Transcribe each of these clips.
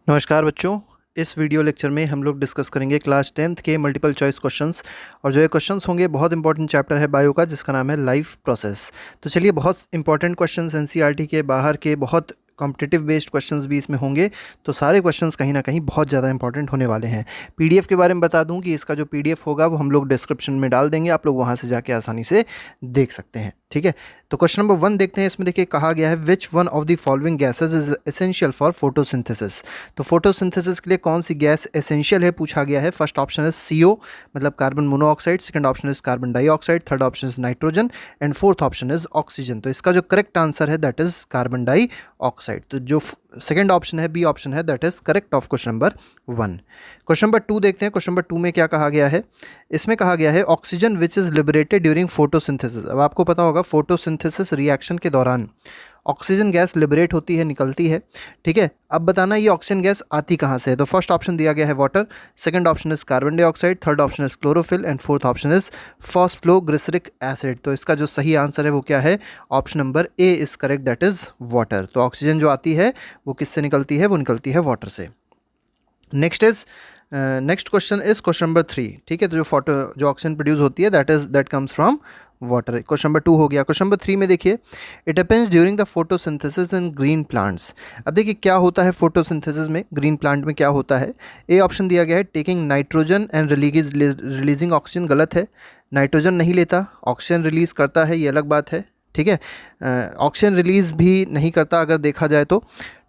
नमस्कार बच्चों। इस वीडियो लेक्चर में हम लोग डिस्कस करेंगे क्लास 10th के मल्टीपल चॉइस क्वेश्चंस। और जो ये क्वेश्चंस होंगे, बहुत इंपॉर्टेंट चैप्टर है बायो का जिसका नाम है लाइफ प्रोसेस। तो चलिए, बहुत इंपॉर्टेंट क्वेश्चंस एनसीईआरटी के बाहर के बहुत कॉम्पिटिटिव बेस्ड क्वेश्चंस भी इसमें होंगे। तो सारे क्वेश्चंस कहीं ना कहीं बहुत ज़्यादा इंपॉर्टेंट होने वाले हैं। पीडीएफ के बारे में बता दूं कि इसका जो पीडीएफ होगा वो हम लोग डिस्क्रिप्शन में डाल देंगे, आप लोग वहाँ से जाके आसानी से देख सकते हैं। ठीक है, तो क्वेश्चन नंबर 1 देखते हैं। इसमें देखिए कहा गया है विच one of the following gases is essential for photosynthesis. तो फोटोसिंथेसिस के लिए कौन सी गैस एसेंशियल है पूछा गया है। फर्स्ट ऑप्शन है CO मतलब carbon monoxide, second option is carbon dioxide, third option is nitrogen and fourth option is oxygen. तो इसका जो करेक्ट आंसर है दैट इज कार्बन डाइऑक्साइड। तो जो सेकंड ऑप्शन है, बी ऑप्शन है, that is correct of question number 1। Question number 2 देखते हैं। क्वेश्चन नंबर 2 में क्या कहा गया है। इसमें कहा गया है oxygen which is liberated during photosynthesis. अब आपको पता होगा फोटोसिंथेसिस रिएक्शन के दौरान ऑक्सीजन गैस लिबरेट होती है, निकलती है। ठीक है, अब बताना ये ऑक्सीजन गैस आती कहाँ से है। तो फर्स्ट ऑप्शन दिया गया है water, second option is carbon dioxide, third option is chlorophyll and fourth option is phosphoglyceric acid. तो इसका जो सही आंसर है वो क्या है, option number A is correct, that is water. तो ऑक्सीजन जो आती है वो किससे निकलती है, वो निकलती है वाटर से। Next question is question number 3। ठीक है, तो जो ऑक्सीजन प्रोड्यूस होती है that comes from water. Question number 2 हो गया। क्वेश्चन नंबर 3 में देखिए it happens during the photosynthesis in green plants. अब देखिए क्या होता है फोटोसिंथेसिस में, ग्रीन प्लांट में क्या होता है। ए ऑप्शन दिया गया है taking nitrogen and releasing oxygen, गलत है। नाइट्रोजन नहीं लेता, ऑक्सीजन रिलीज करता है, ये अलग बात है। ठीक है, ऑक्सीजन रिलीज भी नहीं करता अगर देखा जाए तो।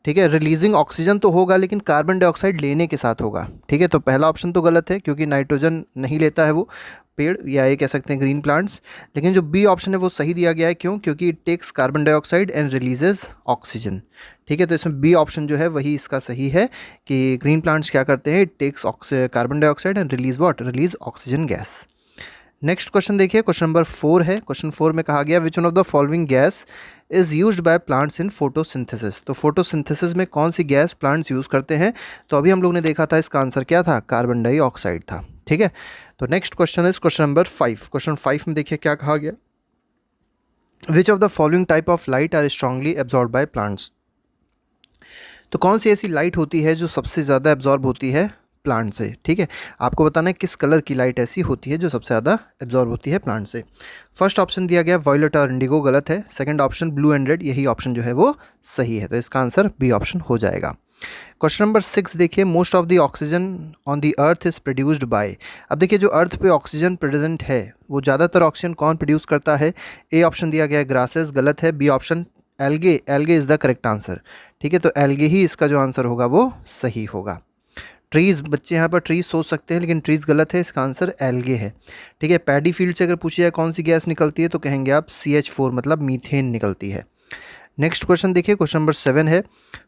ठीक है, रिलीजिंग ऑक्सीजन तो होगा लेकिन कार्बन डाइऑक्साइड लेने के साथ होगा। ठीक है, तो पहला ऑप्शन तो गलत है क्योंकि नाइट्रोजन नहीं लेता है वो पेड़, या ये कह सकते हैं ग्रीन प्लांट्स। लेकिन जो बी ऑप्शन है वो सही दिया गया है, क्यों, क्योंकि it takes carbon dioxide and releases oxygen. ठीक है, तो इसमें बी ऑप्शन जो है वही इसका सही है कि ग्रीन प्लांट्स क्या करते हैं, it takes carbon dioxide and release oxygen gas. Next question देखिए, क्वेश्चन नंबर 4 है। क्वेश्चन 4 में कहा गया which one of the following gas is used by plants in photosynthesis. तो फोटोसिंथेसिस में कौन सी गैस प्लांट्स यूज़ करते हैं। तो अभी हम लोग ने देखा था इसका आंसर क्या था, कार्बन डाइऑक्साइड था। ठीक है, तो next question is question number 5। Question 5 में देखिए क्या कहा गया, which of the following type of light are strongly absorb by plants. तो कौन सी ऐसी लाइट होती है जो सबसे ज़्यादा एब्जॉर्ब होती है प्लांट से। ठीक है, आपको बताना है किस कलर की लाइट ऐसी होती है जो सबसे ज़्यादा एब्जॉर्ब होती है प्लांट से। फर्स्ट ऑप्शन दिया गया वायलेट और इंडिगो, गलत है। Second option blue and red, यही ऑप्शन जो है वो सही है। तो इसका आंसर बी ऑप्शन हो जाएगा। क्वेश्चन नंबर 6 देखिए, most of the oxygen on the earth is produced by. अब देखिए जो अर्थ पे ऑक्सीजन प्रेजेंट है वो ज़्यादातर ऑक्सीजन कौन प्रोड्यूस करता है। ए ऑप्शन दिया गया है ग्रासेस, गलत है। B option algae, algae is the correct answer. ठीक है, तो एल्गे ही इसका जो आंसर होगा वो सही होगा। ट्रीज़, बच्चे यहाँ पर ट्रीज़ सोच सकते हैं लेकिन ट्रीज़ गलत है, इसका आंसर एल्गे है। ठीक है, पैडी फील्ड से अगर पूछी जाए कौन सी गैस निकलती है तो कहेंगे आप CH4 मतलब मीथेन निकलती है। नेक्स्ट क्वेश्चन देखिए, क्वेश्चन नंबर 7 है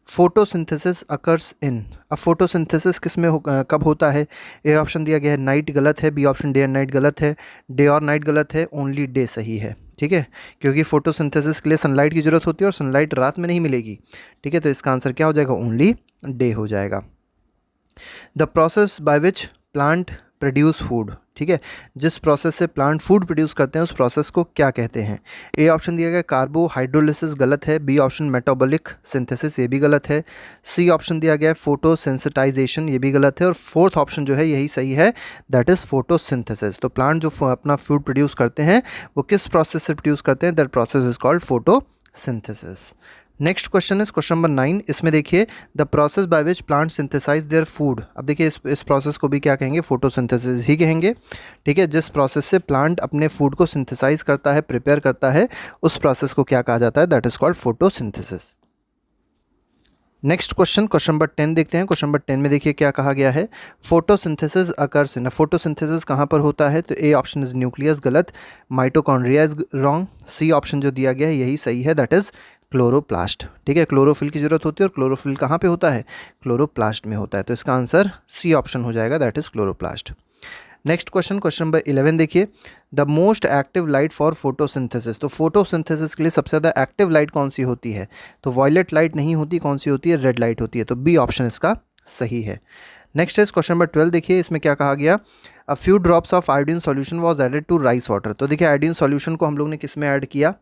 फोटोसिंथेसिस अकर्स इन। अब फोटोसिंथेसिस किस में कब होता है। ए ऑप्शन दिया गया है नाइट, गलत है। B option day and night, गलत है। डे और नाइट गलत है, ओनली डे सही है। ठीक है, क्योंकि फोटोसिंथेसिस के लिए सनलाइट की ज़रूरत होती है और सनलाइट रात में नहीं मिलेगी। ठीक है, तो इसका आंसर क्या हो जाएगा, ओनली डे हो जाएगा। The process by which plant produce food. ठीक है, जिस प्रोसेस से प्लांट फूड प्रोड्यूस करते हैं उस प्रोसेस को क्या कहते हैं। ए ऑप्शन दिया गया कार्बोहाइड्रोलिसिस, गलत है। बी ऑप्शन मेटाबॉलिक सिंथेसिस, ये भी गलत है। सी ऑप्शन दिया गया फोटोसेंसिटाइजेशन, ये भी गलत है। और फोर्थ ऑप्शन जो है यही सही है, दैट इज़ फोटोसिंथेसिस। तो प्लांट जो अपना फूड प्रोड्यूस करते हैं वो किस प्रोसेस से प्रोड्यूस करते हैं, that process is called photosynthesis. Next question is question number 9। इसमें देखिए the process by which plant synthesize their food. अब देखिए इस प्रोसेस को भी क्या कहेंगे, फोटोसिंथेसिस ही कहेंगे। ठीक है, जिस प्रोसेस से प्लांट अपने फूड को सिंथेसाइज करता है, प्रिपेयर करता है, उस प्रोसेस को क्या कहा जाता है, that is called photosynthesis. Next question, question number 10 देखते हैं। क्वेश्चन नंबर 10 में देखिए क्या कहा गया है, फोटोसिंथेसिस अकर्स इन। फोटोसिंथेसिस कहाँ पर होता है। तो ए ऑप्शन इज न्यूक्लियस, गलत। Mitochondria is wrong. C option जो दिया गया है यही सही है, दैट इज क्लोरोप्लास्ट। ठीक है, क्लोरोफिल की जरूरत होती है और क्लोरोफिल कहाँ पे होता है, क्लोरोप्लास्ट में होता है। तो इसका आंसर सी ऑप्शन हो जाएगा, that is chloroplast. Next question, question number 11 देखिए, the most active light for photosynthesis. तो फोटोसिंथेसिस के लिए सबसे ज़्यादा एक्टिव लाइट कौन सी होती है। तो वॉयलेट लाइट नहीं होती, कौन सी होती है, रेड लाइट होती है। तो बी ऑप्शन इसका सही है। नेक्स्ट इज क्वेश्चन नंबर 12 देखिए, इसमें क्या कहा गया, a few drops of iodine solution was added to rice water. तो देखिए आयोडीन सॉल्यूशन को हम लोग ने किस में ऐड किया,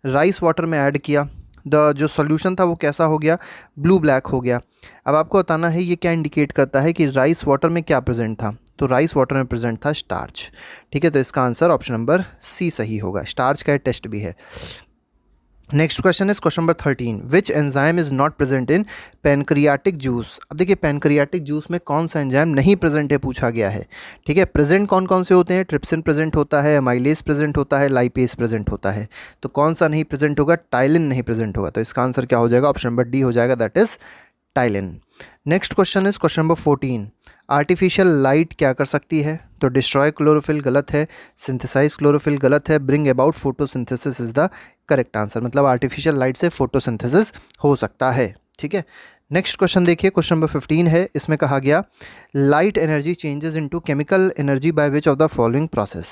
राइस वाटर में ऐड किया। जो सॉल्यूशन था वो कैसा हो गया, ब्लू ब्लैक हो गया। अब आपको बताना है ये क्या इंडिकेट करता है कि राइस वाटर में क्या प्रेजेंट था, तो राइस वाटर में प्रेजेंट था स्टार्च। ठीक है, तो इसका आंसर ऑप्शन नंबर सी सही होगा, स्टार्च का टेस्ट भी है। Next question is question number 13, which enzyme is not present in pancreatic juice. अब देखिए पैनक्रियाटिक जूस में कौन सा एंजाइम नहीं प्रेजेंट है पूछा गया है। ठीक है, प्रेजेंट कौन कौन से होते हैं, ट्रिप्सिन प्रेजेंट होता है, अमाइलेज प्रेजेंट होता है, लाइपेज प्रेजेंट होता है। तो कौन सा नहीं प्रेजेंट होगा, टाइलिन नहीं प्रेजेंट होगा। तो इसका आंसर क्या हो जाएगा, ऑप्शन नंबर डी हो जाएगा, that is ptyalin. Next question is question number 14, artificial light क्या कर सकती है, तो डिस्ट्रॉय क्लोरोफिल गलत है, सिंथेसाइज क्लोरोफिल गलत है, bring about photosynthesis is the correct answer. मतलब आर्टिफिशियल लाइट से फोटोसिंथेसिस हो सकता है। ठीक है, नेक्स्ट क्वेश्चन देखिए, क्वेश्चन नंबर 15 है, इसमें कहा गया light energy changes into chemical energy by which of the following process.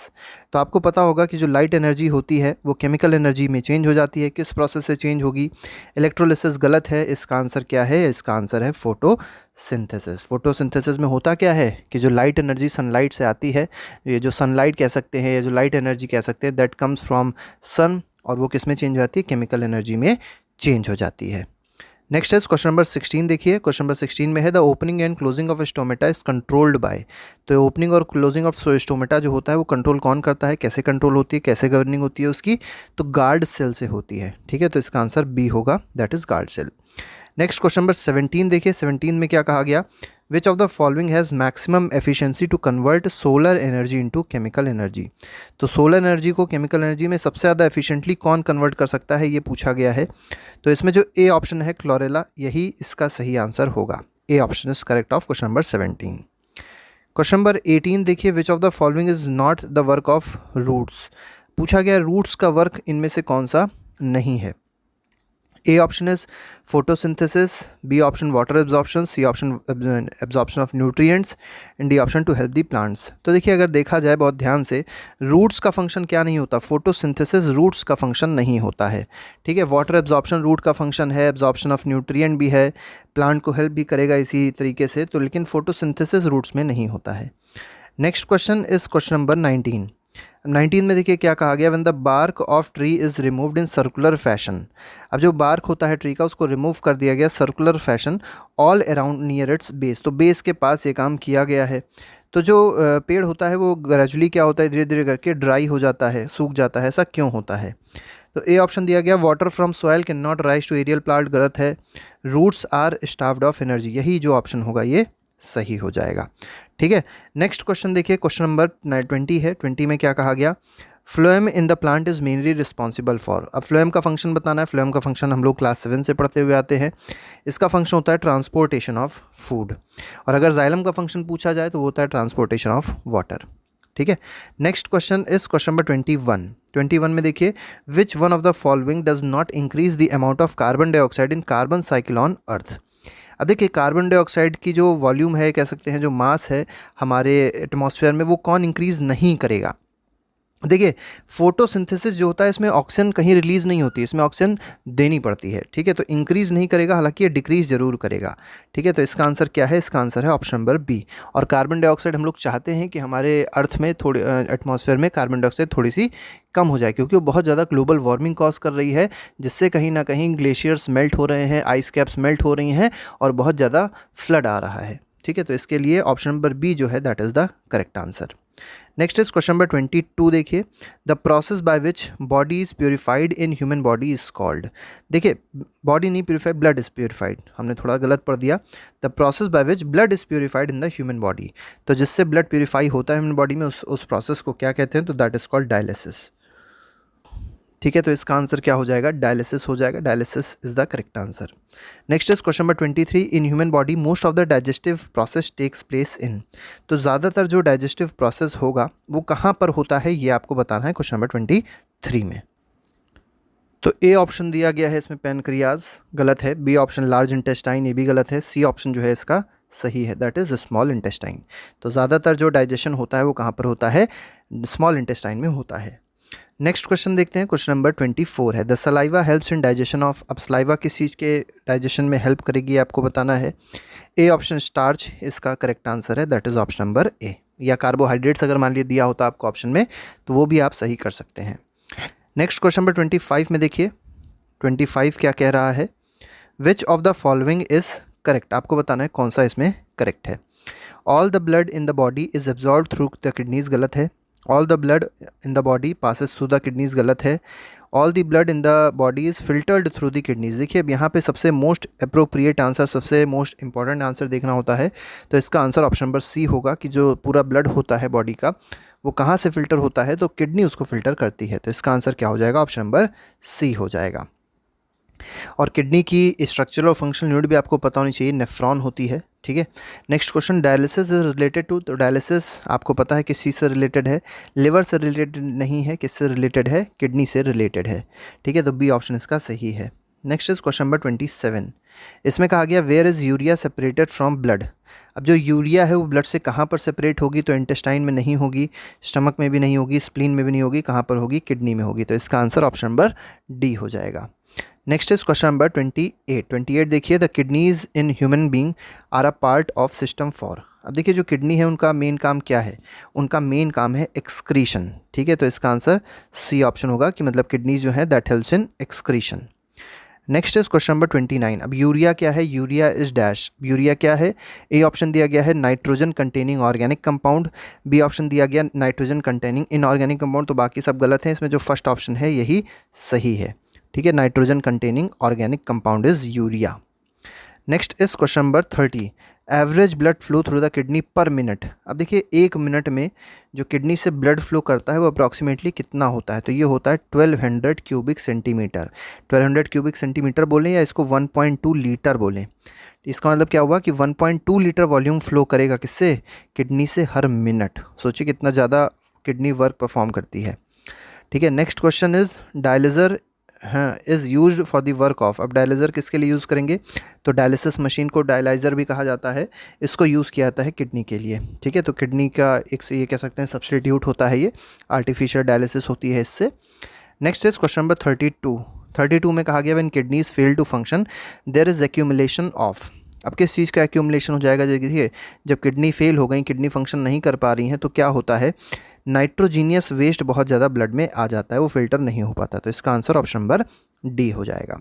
तो आपको पता होगा कि जो लाइट एनर्जी होती है वो केमिकल एनर्जी में चेंज हो जाती है, किस प्रोसेस से चेंज होगी, इलेक्ट्रोलिसिस गलत है। इसका आंसर क्या है, इसका आंसर है फोटोसिंथेसिस। फोटोसिंथेसिस में होता क्या है कि जो लाइट एनर्जी सनलाइट से आती है, ये जो सनलाइट कह सकते हैं या जो लाइट एनर्जी कह सकते हैं, दैट कम्स फ्रॉम सन, और वो किस में चेंज हो जाती है, केमिकल एनर्जी में चेंज हो जाती है। नेक्स्ट इज क्वेश्चन नंबर 16 देखिए, क्वेश्चन नंबर 16 में है the opening and closing of stomata is controlled by. तो ओपनिंग और क्लोजिंग ऑफ स्टोमेटा जो होता है वो कंट्रोल कौन करता है, कैसे कंट्रोल होती है, कैसे गवर्निंग होती है उसकी, तो गार्ड सेल से होती है। ठीक है, तो इसका आंसर बी होगा, that is guard cell. Next question number 17 देखिए, 17 में क्या कहा गया, which of the following has maximum efficiency to convert solar energy into chemical energy. तो सोलर एनर्जी को केमिकल एनर्जी में सबसे ज़्यादा एफिशिएंटली कौन कन्वर्ट कर सकता है, ये पूछा गया है। तो इसमें जो ए ऑप्शन है क्लोरेला, यही इसका सही आंसर होगा। A option is correct of question number 17। Question number 18 देखिए, which of the following is not the work of roots. पूछा गया रूट्स का वर्क इनमें से कौन सा नहीं है। A option is photosynthesis, B option water absorption, C option absorption of nutrients, and D option to help the plants. तो देखिए अगर देखा जाए बहुत ध्यान से, रूट्स का फंक्शन क्या नहीं होता, फोटोसिंथेसिस रूट्स का फंक्शन नहीं होता है। ठीक है, वाटर एब्जॉर्प्शन रूट का फंक्शन है, एब्जॉर्प्शन ऑफ न्यूट्रिएंट भी है, प्लांट को हेल्प भी करेगा इसी तरीके से, तो लेकिन फोटोसिंथेसिस रूट्स में नहीं होता है। Next question is question number 19। 19 में देखिए क्या कहा गया, when the bark of tree is removed in circular fashion. अब जो बार्क होता है ट्री का उसको रिमूव कर दिया गया circular fashion all around near it's base. तो बेस के पास ये काम किया गया है। तो जो पेड़ होता है वो ग्रेजुअली क्या होता है, धीरे धीरे करके ड्राई हो जाता है, सूख जाता है। ऐसा क्यों होता है, तो ए ऑप्शन दिया गया, water from soil can not rise to aerial plant, गलत है। Roots are starved of energy, यही जो ऑप्शन होगा ये सही हो जाएगा। ठीक है, नेक्स्ट क्वेश्चन देखिए, क्वेश्चन नंबर 20 है। 20 में क्या कहा गया, phloem in the plant is mainly responsible for. अब फ्लोएम का फंक्शन बताना है। फ्लोएम का फंक्शन हम लोग क्लास 7 से पढ़ते हुए आते हैं। इसका फंक्शन होता है ट्रांसपोर्टेशन ऑफ फूड, और अगर जाइलम का फंक्शन पूछा जाए तो वो होता है ट्रांसपोर्टेशन ऑफ वाटर। ठीक है, next question is question number 21। 21 में देखिए, which one of the following does not increase the amount of carbon dioxide in carbon cycle on earth. अब देखिए कार्बन डाइऑक्साइड की जो वॉल्यूम है, कह सकते हैं जो मास है हमारे एटमॉस्फेयर में, वो कौन इंक्रीज़ नहीं करेगा। देखिए फोटोसिंथेसिस जो होता है इसमें ऑक्सीजन कहीं रिलीज़ नहीं होती, इसमें ऑक्सीजन देनी पड़ती है। ठीक है, तो इंक्रीज़ नहीं करेगा, हालांकि ये डिक्रीज़ जरूर करेगा। ठीक है, तो इसका आंसर क्या है, इसका आंसर है ऑप्शन नंबर बी। और कार्बन डाइऑक्साइड हम लोग चाहते हैं कि हमारे अर्थ में थोड़ी एटमॉस्फेयर में कार्बन डाइऑक्साइड थोड़ी सी कम हो जाए, क्योंकि वो बहुत ज़्यादा ग्लोबल वार्मिंग कॉज कर रही है, जिससे कहीं ना कहीं ग्लेशियर्स मेल्ट हो रहे हैं, आइस कैप्स मेल्ट हो रही हैं, और बहुत ज़्यादा फ्लड आ रहा है। ठीक है, तो इसके लिए ऑप्शन नंबर बी जो है that is the correct answer. Next is question number 22 देखिए, the process by which body is purified in human body is called. देखिए बॉडी नहीं प्योरीफाइड, ब्लड इज़ प्योरीफाइड, हमने थोड़ा गलत पढ़ दिया। The process by which blood is purified in the human body, तो जिससे ब्लड प्योरीफाई होता है ह्यूमन बॉडी में, उस प्रोसेस को क्या कहते हैं, तो दैट इज़ कॉल्ड डायलिसिस। ठीक है, तो इसका आंसर क्या हो जाएगा, डायलिसिस हो जाएगा। Dialysis is the correct answer. Next is question number 23, in human body most of the digestive process takes place in. तो ज़्यादातर जो डाइजेस्टिव प्रोसेस होगा वो कहाँ पर होता है, ये आपको बताना है क्वेश्चन नंबर 23 में। तो ए ऑप्शन दिया गया है इसमें पैनक्रियाज, गलत है। बी ऑप्शन लार्ज इंटेस्टाइन, ये भी गलत है। सी ऑप्शन जो है इसका सही है, दैट इज़ स्मॉल इंटेस्टाइन। तो ज़्यादातर जो डाइजेशन होता है वो कहाँ पर होता है, स्मॉल इंटेस्टाइन में होता है। नेक्स्ट क्वेश्चन देखते हैं, क्वेश्चन नंबर 24 है, the saliva helps in digestion of. अब सलाइवा किस चीज़ के डाइजेशन में हेल्प करेगी आपको बताना है। ए ऑप्शन स्टार्च इसका करेक्ट आंसर है, दैट इज़ ऑप्शन नंबर ए। या कार्बोहाइड्रेट्स अगर मान लिया दिया होता आपको ऑप्शन में तो वो भी आप सही कर सकते हैं। नेक्स्ट क्वेश्चन नंबर 25 में देखिए, 25 क्या कह रहा है, विच of the following is correct, आपको बताना है कौन सा इसमें करेक्ट है। All the blood in the body is absorb through the kidneys, गलत है। All the blood in the body passes through the kidneys, गलत है। All the blood in the body is filtered through the kidneys. देखिए अब यहाँ पे सबसे most appropriate answer, सबसे मोस्ट इंपॉर्टेंट आंसर देखना होता है, तो इसका आंसर ऑप्शन नंबर सी होगा कि जो पूरा ब्लड होता है बॉडी का वो कहाँ से फ़िल्टर होता है, तो किडनी उसको फ़िल्टर करती है। तो इसका आंसर क्या हो जाएगा, ऑप्शन नंबर सी हो जाएगा। और किडनी की स्ट्रक्चरल और फंक्शनल यूनिट भी आपको पता होनी चाहिए, नेफ्रॉन होती है, ठीक है। Next question, dialysis is related to, तो डायलिसिस आपको पता है किस चीज़ से रिलेटेड है, लिवर से रिलेटेड नहीं है, किससे रिलेटेड है, किडनी से रिलेटेड है, ठीक है। तो बी ऑप्शन इसका सही है। नेक्स्ट इज क्वेश्चन नंबर 27, इसमें कहा गया where is urea separated from blood. अब जो यूरिया है वो ब्लड से कहाँ पर सेपरेट होगी, तो इंटेस्टाइन में नहीं होगी, स्टमक में भी नहीं होगी, स्प्लीन में भी नहीं होगी, कहाँ पर होगी, किडनी में होगी। तो इसका आंसर ऑप्शन नंबर डी हो जाएगा। नेक्स्ट इज क्वेश्चन नंबर 28 देखिए, the kidneys in human being are a part of system for. अब देखिए जो किडनी है उनका मेन काम क्या है, उनका मेन काम है एक्सक्रीशन, ठीक है। तो इसका आंसर सी ऑप्शन होगा कि मतलब किडनी जो है that helps in excretion. Next is question number 29, अब यूरिया क्या है, यूरिया इज डैश, यूरिया क्या है, ए ऑप्शन दिया गया है nitrogen containing organic compound, B option दिया गया नाइट्रोजन कंटेनिंग इनऑर्गेनिक कंपाउंड, तो बाकी सब गलत है, इसमें जो फर्स्ट ऑप्शन है यही सही है, ठीक है। Nitrogen containing organic compound is urea. Next is question number 30, average blood flow through the kidney पर मिनट। अब देखिए एक मिनट में जो किडनी से ब्लड फ्लो करता है वो अप्रॉक्सीमेटली कितना होता है, तो ये होता है 1200 क्यूबिक सेंटीमीटर। 1200 क्यूबिक सेंटीमीटर बोलें या इसको 1.2 लीटर बोलें, इसका मतलब क्या हुआ कि 1.2 लीटर वॉल्यूम फ्लो करेगा किससे, किडनी से हर मिनट। सोचिए कितना ज़्यादा किडनी वर्क परफॉर्म करती है, ठीक है। Next question is dialyser is use for the work of. अब डायलिजर किसके लिए यूज़ करेंगे, तो डायलिसिस मशीन को डायलाइज़र भी कहा जाता है, इसको यूज़ किया जाता है किडनी के लिए, ठीक है। तो किडनी का एक से ये कह सकते हैं सब्सटीट्यूट होता है, ये आर्टिफिशियल डायलिसिस होती है इससे। नेक्स्ट इज क्वेश्चन नंबर 32 में कहा गया when kidneys fail to function there is accumulation of. अब किस चीज़ का एक्यूमुलेशन हो जाएगा, देखिए जब किडनी फेल हो गई, किडनी फंक्शन नहीं कर पा रही हैं, तो क्या होता है, नाइट्रोजीनियस वेस्ट बहुत ज़्यादा ब्लड में आ जाता है, वो फिल्टर नहीं हो पाता। तो इसका आंसर ऑप्शन नंबर डी हो जाएगा।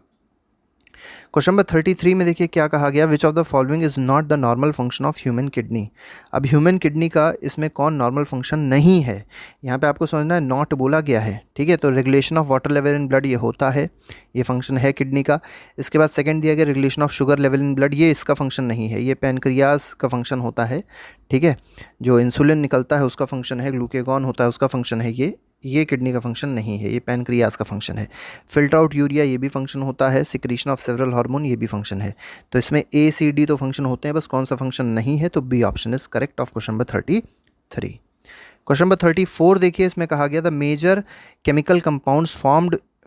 क्वेश्चन नंबर 33 में देखिए क्या कहा गया, which of the following is not the normal function of human kidney. अब ह्यूमन किडनी का इसमें कौन नॉर्मल फंक्शन नहीं है, यहाँ पे आपको समझना है, नॉट बोला गया है, ठीक है। तो regulation of water level in blood ये होता है, ये फंक्शन है किडनी का। इसके बाद सेकंड दिया गया regulation of sugar level in blood, ये इसका फंक्शन नहीं है, ये पैनक्रियाज का फंक्शन होता है, ठीक है। जो इंसुलिन निकलता है उसका फंक्शन है, ग्लूकेगॉन होता है उसका फंक्शन है, ये किडनी का फंक्शन नहीं है, ये पैनक्रियाज का फंक्शन है। फिल्टर आउट यूरिया ये भी फंक्शन होता है, सिक्रीशन ऑफ सेवरल हार्मोन ये भी फंक्शन है। तो इसमें ए सी डी तो फंक्शन होते हैं, बस कौन सा फंक्शन नहीं है, तो B option is correct of question number 33। Question number 34 देखिए, इसमें कहा गया the major chemical compounds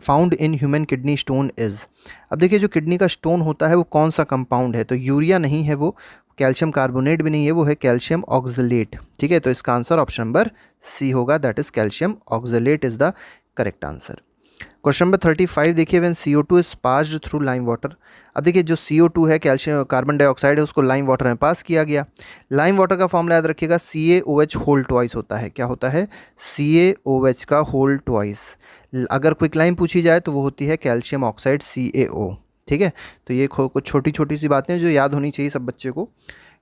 found in human kidney stone is. अब देखिए जो किडनी का स्टोन होता है वो कौन सा कंपाउंड है, तो यूरिया नहीं है वो, कैल्शियम कार्बोनेट भी नहीं है, वो है कैल्शियम ऑक्सलेट, ठीक है। तो इसका आंसर ऑप्शन नंबर सी होगा, that is calcium oxalate is the correct answer. Question number 35 देखिए, when CO2 is passed through lime water. अब देखिए जो CO2 है, कैल्शियम कार्बन डाइऑक्साइड है, उसको लाइम वाटर में पास किया गया। लाइम वाटर का फॉर्मूला याद रखिएगा, CaOH होल ट्वाइस होता है, क्या होता है, CaOH का होल ट्वाइस। अगर क्विक पूछी जाए तो वो होती है कैल्शियम ऑक्साइड CaO, ठीक है। तो ये कुछ छोटी छोटी सी बातें जो याद होनी चाहिए सब बच्चे को।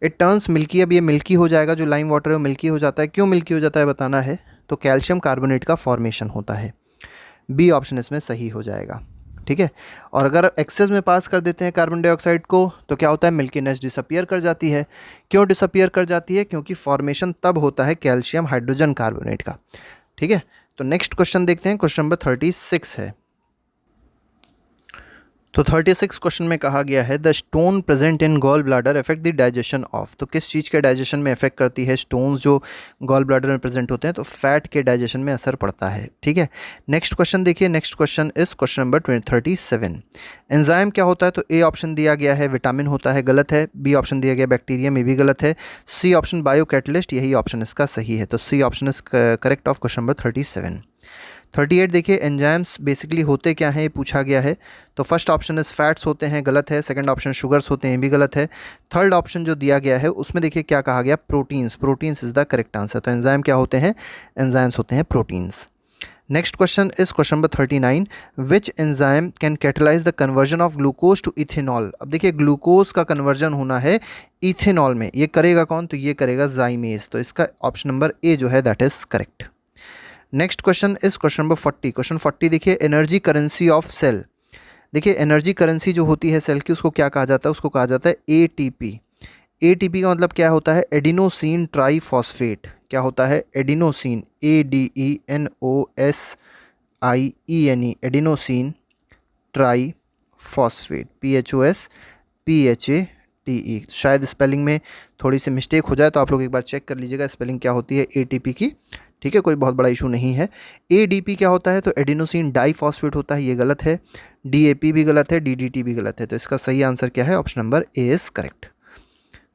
इट टर्न्स मिल्की, अब ये मिल्की हो जाएगा, जो लाइम वाटर है वो मिल्की हो जाता है, क्यों मिल्की हो जाता है बताना है, तो कैल्शियम कार्बोनेट का फॉर्मेशन होता है, बी ऑप्शन इसमें सही हो जाएगा, ठीक है। और अगर एक्सेस में पास कर देते हैं कार्बन डाइऑक्साइड को तो क्या होता है, मिल्कीनेस डिसअपियर कर जाती है। क्यों डिसअपियर कर जाती है, क्योंकि फॉर्मेशन तब होता है कैल्शियम हाइड्रोजन कार्बोनेट का, ठीक है। तो नेक्स्ट क्वेश्चन देखते हैं, क्वेश्चन नंबर 36 है। तो 36 क्वेश्चन में कहा गया है the stone present in gall bladder affect the digestion of. तो किस चीज़ के डाइजेशन में अफेक्ट करती है, स्टोन्स जो गॉल ब्लाडर में प्रेजेंट होते हैं तो फैट के डाइजेशन में असर पड़ता है, ठीक है। नेक्स्ट क्वेश्चन देखिए, next question is question number 37। Enzyme क्या होता है, तो ए ऑप्शन दिया गया है विटामिन होता है, गलत है। बी ऑप्शन दिया गया बैक्टीरियम, ये भी गलत है। सी ऑप्शन बायो कैटलिस्ट, यही ऑप्शन इसका सही है, तो C option is correct of question number 37। 38 देखिए, एंजाइम्स बेसिकली होते क्या हैं ये पूछा गया है, तो फर्स्ट ऑप्शन इज फैट्स होते हैं, गलत है। सेकंड ऑप्शन शुगर्स होते हैं, भी गलत है। थर्ड ऑप्शन जो दिया गया है उसमें देखिए क्या कहा गया, proteins, proteins is the correct answer. तो एंजाइम क्या होते हैं, एंजाइम्स होते हैं proteins. Next question is question number 39, which enzyme can catalyse the conversion of glucose to ethanol. अब देखिए ग्लूकोज का कन्वर्जन होना है इथेनॉल में, ये करेगा कौन, तो ये करेगा जाइमेज, तो इसका ऑप्शन नंबर ए जो है that is correct. Next question is question number 40। Question 40 देखिए, एनर्जी करेंसी ऑफ सेल। देखिए एनर्जी करेंसी जो होती है सेल की उसको क्या कहा जाता है, उसको कहा जाता है एटीपी। एटीपी का मतलब क्या होता है, एडिनोसिन ट्राईफॉस्फेट। क्या होता है, adenosine, ADENOSINE, adenosine triphosphate, PHOSPHATE। शायद स्पेलिंग में थोड़ी सी मिस्टेक हो जाए तो आप लोग एक बार चेक कर लीजिएगा स्पेलिंग क्या होती है एटीपी की, ठीक है, कोई बहुत बड़ा इशू नहीं है। एडीपी क्या होता है, तो एडिनोसिन डाईफॉस्फेट होता है, ये गलत है। डीएपी भी गलत है, डीडीटी भी गलत है, तो इसका सही आंसर क्या है, option number A is correct.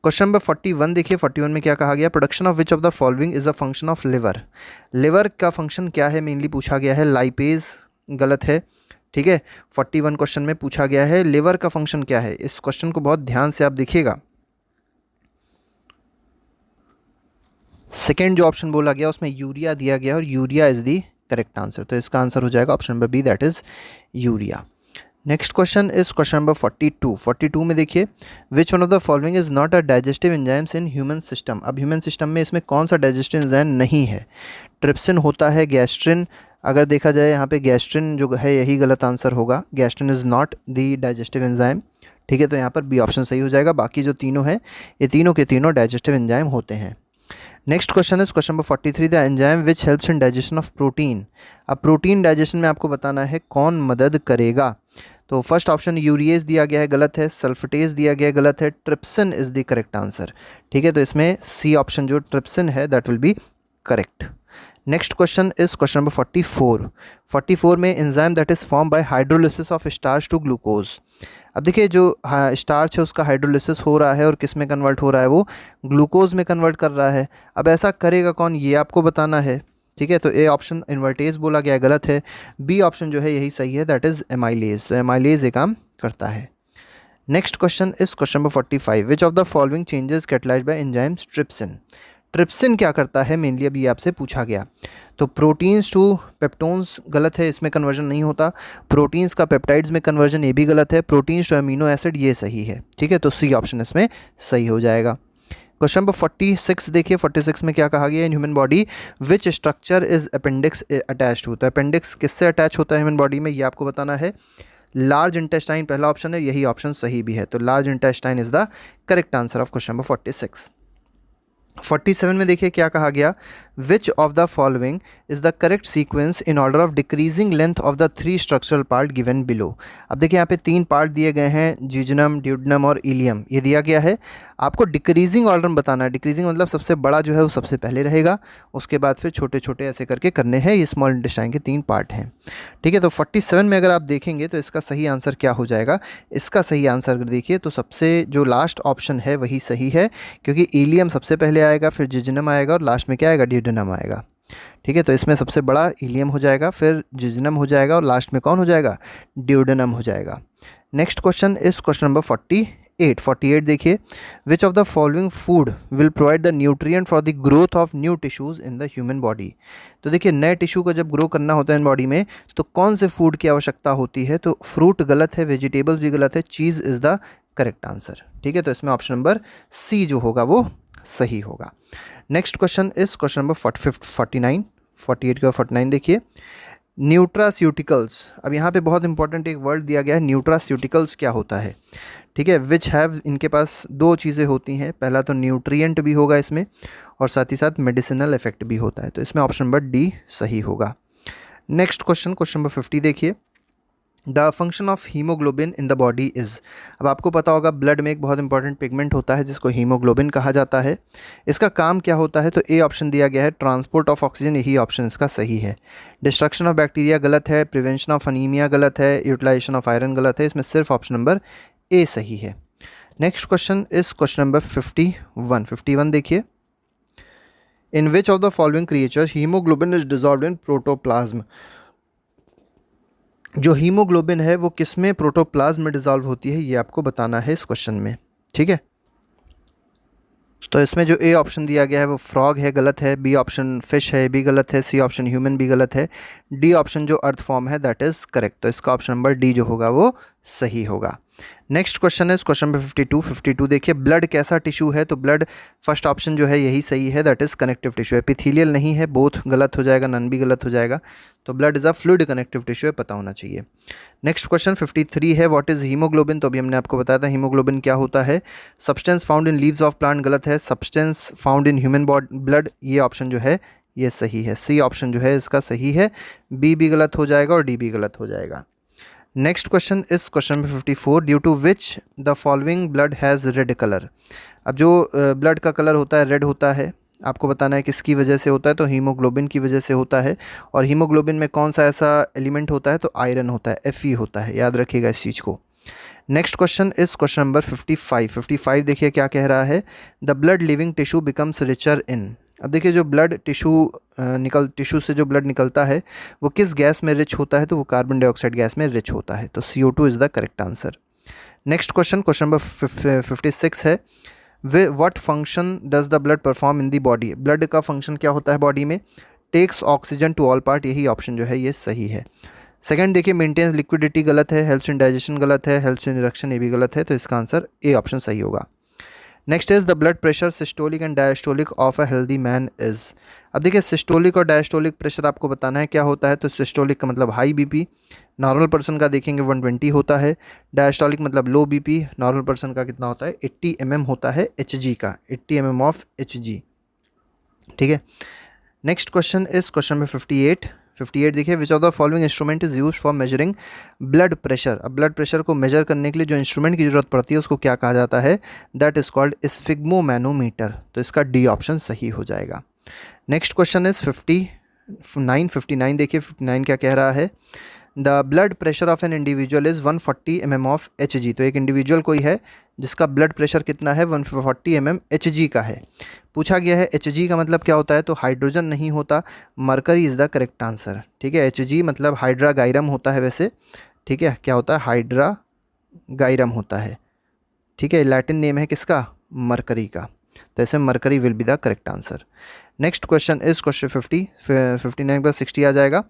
Question number 41 देखिए, 41 में क्या कहा गया, production of which of the following is a function of liver. Liver का फंक्शन क्या है मेनली पूछा गया है, लाइपेज, गलत है, ठीक है। 41 क्वेश्चन में पूछा गया है लिवर का फंक्शन क्या है, इस क्वेश्चन को बहुत ध्यान से आप देखिएगा। सेकेंड जो ऑप्शन बोला गया उसमें यूरिया दिया गया और urea is the correct answer, तो इसका आंसर हो जाएगा option number B that is urea. Next question is question number 42। 42 में देखिए, which one of the following is not a digestive enzymes in human system. अब ह्यूमन सिस्टम में इसमें कौन सा डाइजेस्टिव एंजाइम नहीं है, ट्रिप्सिन होता है, गैस्ट्रिन, अगर देखा जाए यहाँ पे गैस्ट्रिन जो है यही गलत आंसर होगा, gastrin is not the digestive enzyme, ठीक है, तो यहाँ पर बी ऑप्शन सही हो जाएगा। बाकी जो तीनों हैं ये तीनों के तीनों डाइजेस्टिव एंजाइम होते हैं। Next question is question number 43, the enzyme which helps in digestion of protein. अब प्रोटीन डाइजेशन में आपको बताना है कौन मदद करेगा, तो फर्स्ट ऑप्शन यूरिएज दिया गया है, गलत है, सल्फेटेज दिया गया है, गलत है, trypsin is the correct answer, ठीक है, तो इसमें सी ऑप्शन जो ट्रिप्सिन है that will be correct. Next question is question number 44। 44 में enzyme that is form by hydrolysis of starch to glucose. अब देखिए जो स्टार्च है उसका हाइड्रोलिसिस हो रहा है और किस में कन्वर्ट हो रहा है, वो ग्लूकोज में कन्वर्ट कर रहा है। अब ऐसा करेगा कौन, ये आपको बताना है, ठीक है, तो ए ऑप्शन इन्वर्टेज बोला गया है, गलत है। बी ऑप्शन जो है यही सही है दैट इज़ एमाइलेज, तो एमाइलेज ये काम करता है। Next question is question number 45, which of the following changes catalysed bye enzyme trypsin. Trypsin क्या करता है मेनली, अभी आपसे पूछा गया, तो प्रोटीन्स टू पेप्टोन्स गलत है, इसमें कन्वर्जन नहीं होता। प्रोटीन्स का पेप्टाइड्स में कन्वर्जन ये भी गलत है। प्रोटीन्स टू अमीनो एसिड ये सही है, ठीक है, तो सी ऑप्शन इसमें सही हो जाएगा। क्वेश्चन नंबर 46 देखिए, 46 में क्या कहा गया, in human body which structure is appendix attach to. तो अपेंडिक्स किससे अटैच होता है ह्यूमन बॉडी में, ये आपको बताना है। लार्ज इंटेस्टाइन पहला ऑप्शन है, यही ऑप्शन सही भी है, तो large intestine is the correct answer of question number 46। 47 में देखिए क्या कहा गया, which of the following is the correct sequence in order of decreasing length of the 3 structural part given below. अब देखिए यहाँ पे 3 पार्ट दिए गए हैं, जिजनम, ड्यूडनम और इलियम, ये दिया गया है। आपको डिक्रीजिंग ऑर्डर में बताना है, डिक्रीजिंग मतलब सबसे बड़ा जो है वो सबसे पहले रहेगा, उसके बाद फिर छोटे छोटे ऐसे करके करने हैं, ये स्मॉल इंटेस्टाइन के 3 पार्ट हैं, ठीक है। तो 47 में अगर आप देखेंगे तो इसका सही आंसर क्या हो जाएगा, इसका सही आंसर अगर देखिए तो सबसे जो लास्ट ऑप्शन है वही सही है, क्योंकि इलियम सबसे पहले आएगा, फिर जिजनम आएगा और लास्ट में क्या आएगा, ड्यूडेनम आएगा, ठीक है। तो इसमें सबसे बड़ा इलियम हो जाएगा, फिर जिजनम हो जाएगा और लास्ट में कौन हो जाएगा, ड्यूडेनम हो जाएगा। Next question is question number 48 देखिए, which of the following food will provide the nutrient for the growth of new tissues in the human body. तो देखिए नए टिश्यू को जब ग्रो करना होता है इन बॉडी में तो कौन से फूड की आवश्यकता होती है, तो फ्रूट गलत है, वेजिटेबल्स भी गलत है, चीज़ इज़ द करेक्ट आंसर, ठीक है, तो इसमें ऑप्शन नंबर सी जो होगा वो सही होगा। Next question is question number 49। 48 का 49 देखिए, न्यूट्रास्यूटिकल्स। अब यहाँ पे बहुत इंपॉर्टेंट एक वर्ड दिया गया है, न्यूट्रास्यूटिकल्स क्या होता है, ठीक है, विच हैव, इनके पास 2 चीज़ें होती हैं, पहला तो न्यूट्रिएंट भी होगा इसमें और साथ ही साथ मेडिसिनल इफेक्ट भी होता है, तो इसमें ऑप्शन नंबर डी सही होगा। नेक्स्ट क्वेश्चन, क्वेश्चन नंबर 50 देखिए, the function of haemoglobin in the body is. अब आपको पता होगा ब्लड में एक बहुत इंपॉर्टेंट पिगमेंट होता है जिसको हीमोग्लोबिन कहा जाता है, इसका काम क्या होता है, तो ए ऑप्शन दिया गया है, ट्रांसपोर्ट ऑफ ऑक्सीजन, यही ऑप्शन इसका सही है। डिस्ट्रक्शन ऑफ बैक्टीरिया गलत है, प्रिवेंशन ऑफ अनीमिया गलत है, यूटिलाइजेशन ऑफ आयरन गलत है, इसमें सिर्फ ऑप्शन नंबर ए सही है। Next question is question number 51 देखिए, in which of the following creatures haemoglobin is dissolved in protoplasm. जो हीमोग्लोबिन है वो किस में, प्रोटोप्लाज्म में डिजॉल्व होती है, ये आपको बताना है इस क्वेश्चन में, ठीक है। तो इसमें जो ए ऑप्शन दिया गया है वो फ्रॉग है, गलत है। बी ऑप्शन फिश है, भी गलत है। सी ऑप्शन ह्यूमन भी गलत है। डी ऑप्शन जो अर्थ फॉर्म है दैट इज़ करेक्ट। तो इसका ऑप्शन नंबर डी जो होगा वो सही होगा। नेक्स्ट क्वेश्चन है क्वेश्चन नंबर 52 देखिए, ब्लड कैसा टिश्यू है? तो ब्लड फर्स्ट ऑप्शन जो है यही सही है, that is connective tissue. Epithelial नहीं है, बोथ गलत हो जाएगा, नन भी गलत हो जाएगा। तो blood is a fluid connective tissue है, पता होना चाहिए। नेक्स्ट क्वेश्चन 53 है, व्हाट इज़ हीमोग्लोबिन? तो अभी हमने आपको बताया था हीमोग्लोबिन क्या होता है। Substance found in leaves of plant, गलत है। Substance found in human body blood, ये ऑप्शन जो है ये सही है। सी ऑप्शन जो है इसका सही है। बी भी गलत हो जाएगा और डी भी गलत हो जाएगा। Next question is question number 54, due to which the following blood has red colour. अब जो ब्लड का कलर होता है रेड होता है, आपको बताना है किसकी वजह से होता है। तो हीमोग्लोबिन की वजह से होता है। और हीमोग्लोबिन में कौन सा ऐसा एलिमेंट होता है? तो आयरन होता है, Fe होता है, याद रखिएगा इस चीज़ को। Next question is question number 55 देखिए क्या कह रहा है, the blood living tissue becomes richer in. अब देखिए जो ब्लड टिश्यू से जो ब्लड निकलता है वो किस गैस में रिच होता है? तो वो कार्बन डाइऑक्साइड गैस में रिच होता है। तो CO2 is the correct answer. Next question number 56 है, what function does the blood perform in the body. Blood का फंक्शन क्या होता है बॉडी में? Takes oxygen to all part, यही ऑप्शन जो है ये सही है। सेकंड देखिए, मेंटेन्स लिक्विडिटी गलत है। हेल्प्स इन डाइजेशन गलत है। हेल्प्स इन इरेक्शन ये भी गलत है। तो इसका आंसर ए ऑप्शन सही होगा। Next is the blood pressure systolic and diastolic of a healthy man is. अब देखिए सिस्टोलिक और डायस्टोलिक प्रेशर आपको बताना है क्या होता है। तो सिस्टोलिक का मतलब हाई बीपी, नॉर्मल पर्सन का देखेंगे 120 होता है। डायस्टोलिक मतलब लो बीपी, नॉर्मल पर्सन का कितना होता है? 80 mm होता है Hg का, 80 mm ऑफ Hg, ठीक है। Next question is question number 58 देखिए, which of the following instrument is use for measuring blood pressure. अब ब्लड प्रेशर को मेजर करने के लिए जो इंस्ट्रूमेंट की जरूरत पड़ती है उसको क्या कहा जाता है? That is called sphygmomanometer. तो इसका डी ऑप्शन सही हो जाएगा। नेक्स्ट क्वेश्चन इज 59 देखिए 59 क्या कह रहा है, the blood pressure of an individual is 140 mm of Hg। तो एक इंडिविजुअल कोई है जिसका ब्लड प्रेशर कितना है? 140 mm Hg का है। पूछा गया है Hg का मतलब क्या होता है? तो हाइड्रोजन नहीं होता, mercury is the correct answer, ठीक है। Hg मतलब हाइड्रा गायरम होता है वैसे, ठीक है। क्या होता है? हाइड्रा गायरम होता है, ठीक है। लैटिन नेम है किसका? मरकरी का। तो ऐसे mercury will be the correct answer. Next question is question 59 पर 60 आ जाएगा।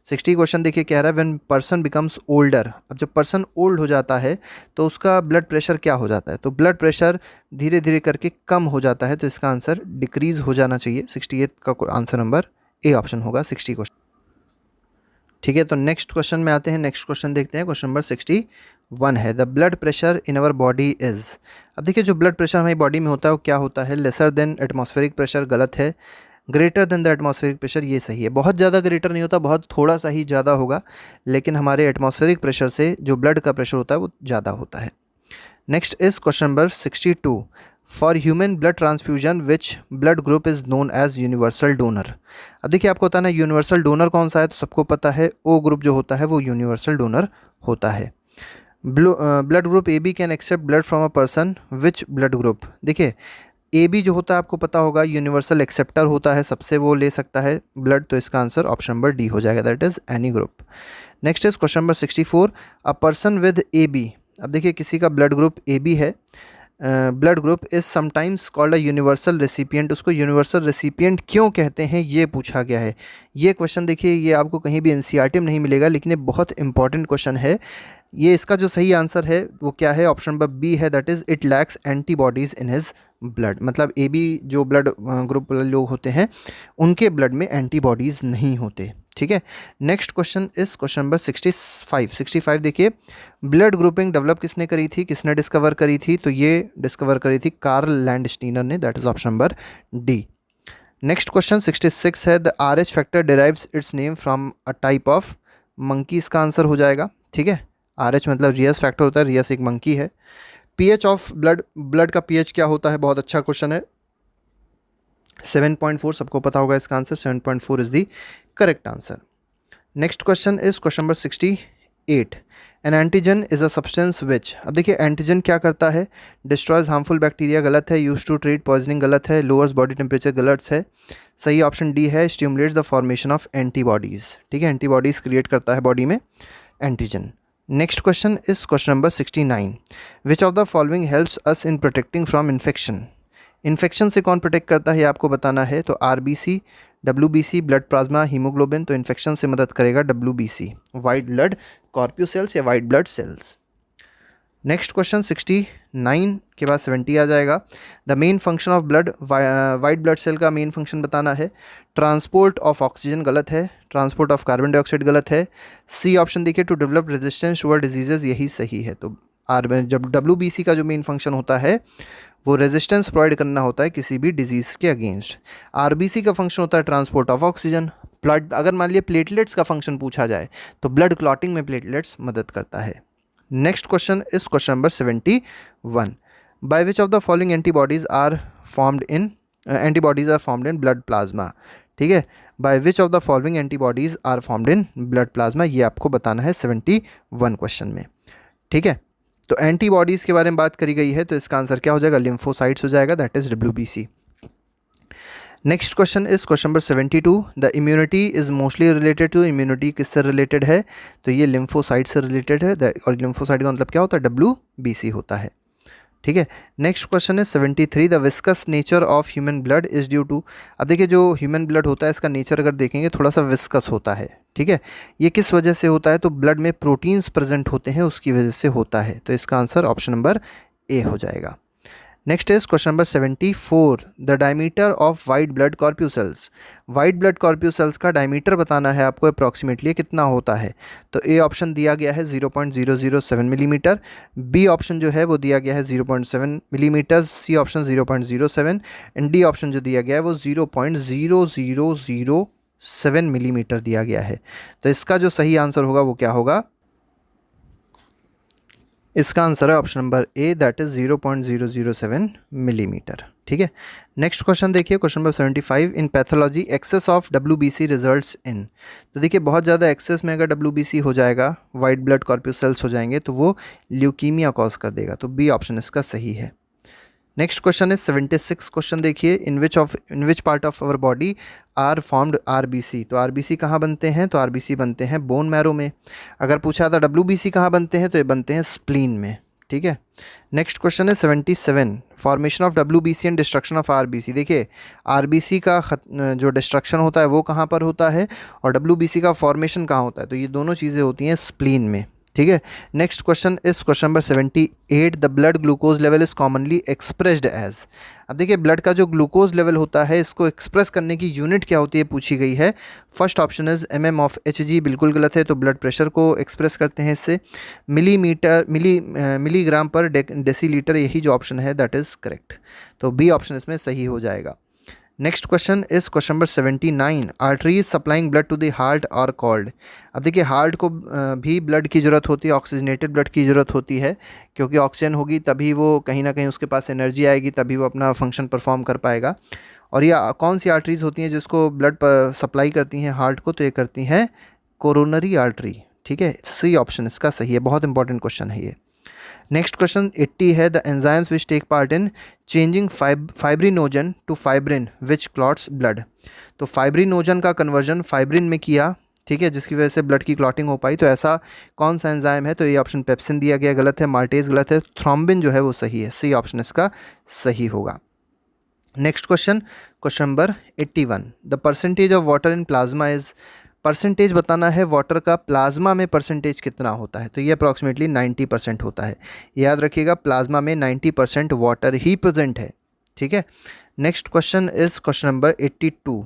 60 क्वेश्चन देखिए कह रहा है, व्हेन पर्सन बिकम्स ओल्डर। अब जब पर्सन ओल्ड हो जाता है तो उसका ब्लड प्रेशर क्या हो जाता है? तो ब्लड प्रेशर धीरे धीरे करके कम हो जाता है। तो इसका आंसर डिक्रीज हो जाना चाहिए। 68 का आंसर नंबर ए ऑप्शन होगा 60 क्वेश्चन, ठीक है। तो नेक्स्ट क्वेश्चन में आते हैं। नेक्स्ट क्वेश्चन देखते हैं, क्वेश्चन नंबर 61 है, the blood pressure in our body is. अब देखिए जो ब्लड प्रेशर हमारी बॉडी में होता है वो क्या होता है? लेसर देन एटमॉस्फेरिक प्रेशर, गलत है। Greater than the atmospheric pressure, ये सही है। बहुत ज़्यादा ग्रेटर नहीं होता, बहुत थोड़ा सा ही ज़्यादा होगा, लेकिन हमारे एटमॉस्फेरिक प्रेशर से जो ब्लड का प्रेशर होता है वो ज़्यादा होता है। Next is question number 62, for human blood transfusion which blood group is known as universal donor. अब देखिए आपको पता है ना यूनिवर्सल डोनर कौन सा है? तो सबको पता है ओ ग्रुप जो होता है वो यूनिवर्सल डोनर होता है। Blood group AB can except blood from a person which blood group. देखिए AB जो होता है आपको पता होगा यूनिवर्सल एक्सेप्टर होता है, सबसे वो ले सकता है ब्लड। तो इसका आंसर ऑप्शन नंबर डी हो जाएगा, that is any group. Next is question number 64, a person with AB। अब देखिए किसी का ब्लड ग्रुप AB है, blood group is sometimes called a universal recipient. उसको यूनिवर्सल रेसिपिएंट क्यों कहते हैं ये पूछा गया है। ये क्वेश्चन देखिए ये आपको कहीं भी NCERT में नहीं मिलेगा, लेकिन ये बहुत इंपॉर्टेंट क्वेश्चन है। ये इसका जो सही आंसर है वो क्या है? ऑप्शन नंबर बी है, that is it lacks antibodies in his blood. मतलब AB जो ब्लड ग्रुप वाले लोग होते हैं उनके ब्लड में एंटीबॉडीज़ नहीं होते, ठीक है। Next question is question number 65 देखिए, ब्लड ग्रुपिंग डेवलप किसने करी थी? किसने डिस्कवर करी थी? तो ये डिस्कवर करी थी कार्ल लैंडस्टीनर ने, that is option number D. Next question 66 है, the RH factor derives it's name from a type of monkey. इसका आंसर हो जाएगा, ठीक है। RH मतलब रियस फैक्टर होता है, रियस एक मंकी है। pH ऑफ ब्लड का pH क्या होता है? बहुत अच्छा क्वेश्चन है। 7.4 सबको पता होगा इसका answer, 7.4 is the correct answer. Next question is question number 68, N antigen is a substance which. अब देखिए एंटीजन क्या करता है? डिस्ट्रॉयज हार्मफुल बैक्टीरिया, गलत है। यूज टू ट्रीट पॉइजनिंग, गलत है। लोअर्स बॉडी टेम्परेचर, गलत है। सही ऑप्शन डी है, stimulates the formation of antibodies, ठीक है। एंटीबॉडीज़ क्रिएट करता है बॉडी में antigen. Next question is question number 69, which of the following helps us in protecting from infection. Infection से कौन प्रोटेक्ट करता है ये आपको बताना है। तो RBC, WBC, blood plasma, haemoglobin, तो इन्फेक्शन से मदद करेगा डब्ल्यूबीसी, वाइट ब्लड कॉर्प्यूसेल्स या white blood cells. Next question 69 के बाद 70 आ जाएगा। The main function of blood, white blood cell का मेन फंक्शन बताना है। ट्रांसपोर्ट ऑफ ऑक्सीजन गलत है, ट्रांसपोर्ट ऑफ कार्बन डाइऑक्साइड गलत है। सी ऑप्शन देखिए, to develop resistance toward diseases, यही सही है। तो जब डब्ल्यूबीसी का जो मेन फंक्शन होता है वो रेजिस्टेंस प्रोवाइड करना होता है किसी भी डिजीज़ के अगेंस्ट। आरबीसी का फंक्शन होता है ट्रांसपोर्ट ऑफ ऑक्सीजन। ब्लड, अगर मान लिया प्लेटलेट्स का फंक्शन पूछा जाए तो ब्लड क्लॉटिंग में प्लेटलेट्स मदद करता है। Next question is question number 71। By which of the following antibodies are formed in blood plasma. ठीक है, by which of the following antibodies are formed in blood plasma, ये आपको बताना है 71 क्वेश्चन में। ठीक है, तो एंटीबॉडीज़ के बारे में बात करी गई है, तो इसका आंसर क्या हो जाएगा, लिम्फोसाइट्स हो जाएगा, that is WBC. Next question is question number 72। The immunity is mostly related to, immunity किससे रिलेटेड है, तो ये लिम्फोसाइट से रिलेटेड है, और लिम्फोसाइट का मतलब क्या होता है, डब्ल्यूबीसी होता है। ठीक है, नेक्स्ट क्वेश्चन है 73। The viscous nature of human blood is due to. अब देखिए जो ह्यूमन ब्लड होता है इसका नेचर अगर देखेंगे थोड़ा सा विस्कस होता है। ठीक है, ये किस वजह से होता है, तो ब्लड में प्रोटीन्स प्रेजेंट होते हैं उसकी वजह से होता है, तो इसका आंसर ऑप्शन नंबर ए हो जाएगा। Next is question number 74। The diameter of white blood corpuscles, white blood corpuscles का डायमीटर बताना है आपको अप्रॉक्सीमेटली कितना होता है। तो ए ऑप्शन दिया गया है 0.007 मिलीमीटर, बी ऑप्शन जो है वो दिया गया है 0.7 millimetre, C option 0.07 and D option जो दिया गया है वो 0.0007 मिलीमीटर दिया गया है। तो इसका जो सही आंसर होगा वो क्या होगा, इसका आंसर है option number A, that is 0.007 millimetre. ठीक है, नेक्स्ट क्वेश्चन देखिए question number 75। In pathology excess of WBC results in. तो देखिए बहुत ज़्यादा एक्सेस में अगर डब्ल्यूबीसी हो जाएगा, वाइट ब्लड कॉर्प्यूसेल्स हो जाएंगे, तो वो ल्यूकीमिया कॉज कर देगा, तो बी ऑप्शन इसका सही है। नेक्स्ट क्वेश्चन इज 76 क्वेश्चन देखिए। In which part of our body are formed RBC. तो आरबीसी कहाँ बनते हैं, तो आरबीसी बनते हैं बोन मैरो में। अगर पूछा था डब्ल्यूबीसी कहाँ बनते हैं, तो ये बनते हैं स्प्लीन में। ठीक है, नेक्स्ट क्वेश्चन है 77। Formation of WBC and destruction of RBC. देखिए आरबीसी का जो डिस्ट्रक्शन होता है वो कहाँ पर होता है और डब्ल्यूबीसी का फॉर्मेशन कहाँ होता है, तो ये दोनों चीज़ें होती हैं स्प्लीन में। ठीक है, next question is question number 78। The blood glucose level is commonly expressed as. अब देखिए ब्लड का जो ग्लूकोज लेवल होता है इसको एक्सप्रेस करने की यूनिट क्या होती है पूछी गई है। First option is mm of Hg, बिल्कुल गलत है, तो ब्लड प्रेशर को एक्सप्रेस करते हैं इससे। मिलीग्राम पर डेसीलीटर, यही जो ऑप्शन है दैट इज़ करेक्ट, तो बी ऑप्शन इसमें सही हो जाएगा। Next question is question number 79। Arteries supplying blood to the heart are called. अब देखिए हार्ट को भी ब्लड की ज़रूरत होती है, ऑक्सीजनेटेड ब्लड की ज़रूरत होती है, क्योंकि ऑक्सीजन होगी तभी वो कहीं ना कहीं उसके पास एनर्जी आएगी, तभी वो अपना फंक्शन परफॉर्म कर पाएगा। और ये कौन सी आर्टरीज होती हैं जिसको ब्लड सप्लाई करती हैं हार्ट को, तो ये करती हैं कोरोनरी आर्टरी। ठीक है, सी ऑप्शन इसका सही है, बहुत इंपॉर्टेंट क्वेश्चन है ये। नेक्स्ट क्वेश्चन 80 है। The enzymes which take part in changing fibrinogen to fibrin which clots blood. तो फाइब्रिनोजन का कन्वर्जन फाइब्रिन में किया, ठीक है, जिसकी वजह से ब्लड की क्लॉटिंग हो पाई, तो ऐसा कौन सा एंजाइम है, तो ये ऑप्शन पेप्सिन दिया गया गलत है, माल्टेज गलत है, थ्रोम्बिन जो है वो सही है, सी ऑप्शन इसका सही होगा। Next question, question number 81। The percentage of water in plasma is. Percentage बताना है वाटर का प्लाज्मा में परसेंटेज कितना होता है, तो ये अप्रॉक्सीमेटली 90% होता है। याद रखिएगा प्लाज्मा में 90% वाटर ही प्रेजेंट है। ठीक है, next question is question number 82।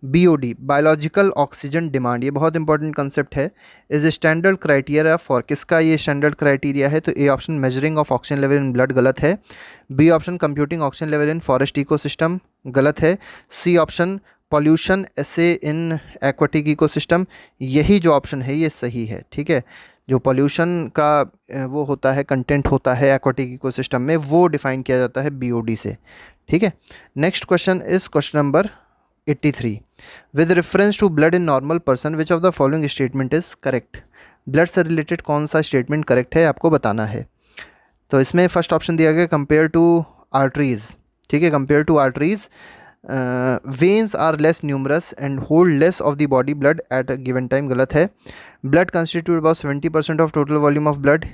BOD, biological oxygen demand, ये बहुत इंपॉर्टेंट कंसेप्ट है। इज स्टैंडर्ड क्राइटेरिया फॉर, किसका ये स्टैंडर्ड क्राइटेरिया है, तो A option measuring of oxygen level in blood गलत है, B option computing oxygen level in forest ecosystem गलत है, सी ऑप्शन पॉल्यूशन ऐसे इन एक्वाटिक इकोसिस्टम, यही जो ऑप्शन है ये सही है। ठीक है, जो पॉल्यूशन का वो होता है कंटेंट होता है एक्वाटिक इकोसिस्टम में, वो डिफाइन किया जाता है BOD से। ठीक है, next question is question number 83। With reference to blood in normal person which of the following statement is correct. Blood से रिलेटेड कौन सा स्टेटमेंट करेक्ट है आपको बताना है। तो इसमें फर्स्ट ऑप्शन दिया गया कंपेयर टू आर्टरीज। ठीक है, compare to arteries veins are less numerous and hold less of the body blood at a given time, गलत है। Blood constitute about 70% of total volume of blood,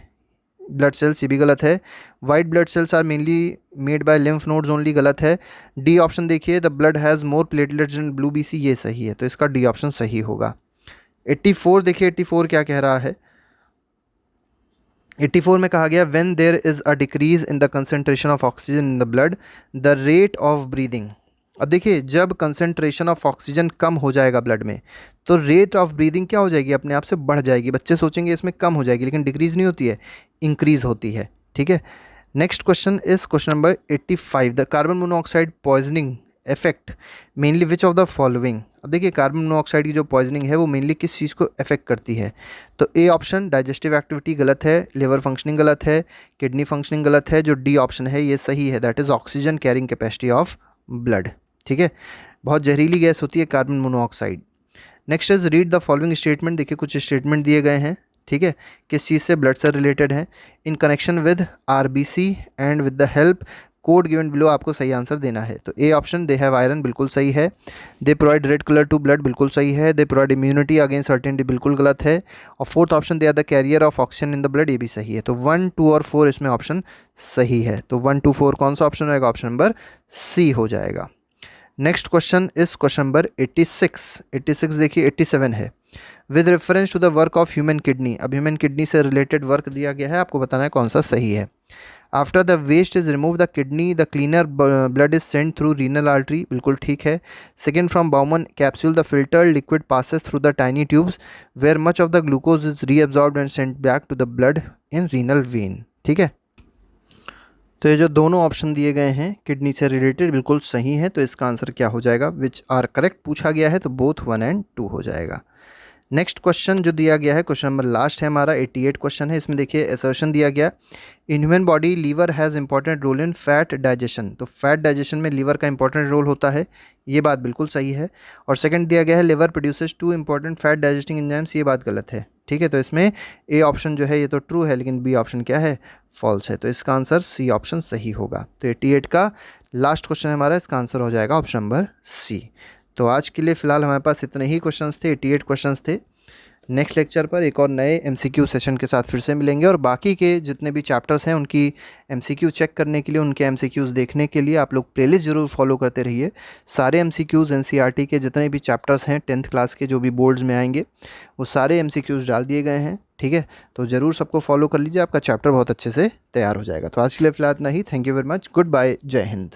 blood cells, ये भी गलत है। White blood cells are mainly made by lymph nodes only, गलत है। D option देखिए, the blood has more platelets and blue BC, ये सही है, तो इसका डी ऑप्शन सही होगा। 84 देखिए, 84 क्या कह रहा है। 84 में कहा गया when there is a decrease in the concentration of oxygen in the blood the rate of breathing. अब देखिए, जब कंसंट्रेशन ऑफ ऑक्सीजन कम हो जाएगा ब्लड में, तो रेट ऑफ ब्रीदिंग क्या हो जाएगी, अपने आप से बढ़ जाएगी। बच्चे सोचेंगे इसमें कम हो जाएगी, लेकिन डिक्रीज नहीं होती है, इंक्रीज होती है। ठीक है। Next question is question number 85, the carbon monoxide poisoning effect mainly which of the following. अब देखिए, कार्बन मोनोऑक्साइड की जो पॉइजनिंग है वो मेनली किस चीज़ को इफेक्ट करती है। तो ए ऑप्शन डाइजेस्टिव एक्टिविटी गलत है, लिवर फंक्शनिंग गलत है, किडनी फंक्शनिंग गलत है, जो डी ऑप्शन है ये सही है, that is oxygen carrying capacity of blood. ठीक है। बहुत जहरीली गैस होती है carbon monoxide. Next is read the following statement. देखिए, कुछ स्टेटमेंट दिए गए हैं, ठीक है, किस चीज़ से, ब्लड से रिलेटेड है। In connection with RBC and with the help code given below, आपको सही आंसर देना है। तो A option they have iron, बिल्कुल सही है। They provide red colour to blood, बिल्कुल सही है। They provide immunity against certainty, बिल्कुल गलत है। और fourth option they are the carrier of oxygen in the blood, ये भी सही है। तो 1, 2 और 4 इसमें ऑप्शन सही है। तो 1, 2, 4 कौन सा ऑप्शन रहेगा, ऑप्शन नंबर सी हो जाएगा। Next question is question number 86। 86 देखिए, 87 है, with reference to the work of human kidney. अब ह्यूमन किडनी से रिलेटेड वर्क दिया गया है, आपको बताना है कौन सा सही है। After the waste is remove the kidney the cleaner blood is send through renal artery, बिल्कुल ठीक है। Second, from Bowman capsule the filtered liquid passes through the tiny tubes where much of the glucose is reabsorbed and sent back to the blood in renal vein. ठीक है। तो ये जो दोनों option दिए गए हैं किडनी से रिलेटेड बिल्कुल सही है, तो इसका आंसर क्या हो जाएगा, विच आर करेक्ट पूछा गया है, तो बोथ 1 और 2 हो जाएगा। नेक्स्ट क्वेश्चन जो दिया गया है, क्वेश्चन नंबर लास्ट है हमारा, 88 क्वेश्चन है। इसमें देखिए असर्शन दिया गया, in human body liver has important role in fat digestion. तो फैट डाइजेशन में लीवर का इंपॉर्टेंट रोल होता है, ये बात बिल्कुल सही है। और सेकंड दिया गया है liver produces 2 important fat digesting enzymes, ये बात गलत है। ठीक है। तो इसमें ए ऑप्शन जो है ये तो ट्रू है, लेकिन बी ऑप्शन क्या है, फॉल्स है। तो इसका आंसर सी ऑप्शन सही होगा। तो 88 का लास्ट क्वेश्चन हमारा, इसका आंसर हो जाएगा ऑप्शन नंबर सी। तो आज के लिए फ़िलहाल हमारे पास इतने ही क्वेश्चंस थे, 88 क्वेश्चंस थे। नेक्स्ट लेक्चर पर एक और नए एमसीक्यू सेशन के साथ फिर से मिलेंगे, और बाकी के जितने भी चैप्टर्स हैं उनकी एमसीक्यू चेक करने के लिए, उनके एमसीक्यूज़ देखने के लिए आप लोग प्लेलिस्ट ज़रूर फॉलो करते रहिए। सारे एमसीक्यूज़ एनसीईआरटी के जितने भी चैप्टर्स हैं 10th क्लास के जो भी बोर्ड्स में आएंगे, वो सारे एमसीक्यूज़ डाल दिए गए हैं। ठीक है। तो ज़रूर सबको फॉलो कर लीजिए, आपका चैप्टर बहुत अच्छे से तैयार हो जाएगा। तो आज के लिए फ़िलहाल इतना ही। Thank you very much, good bye, जय हिंद।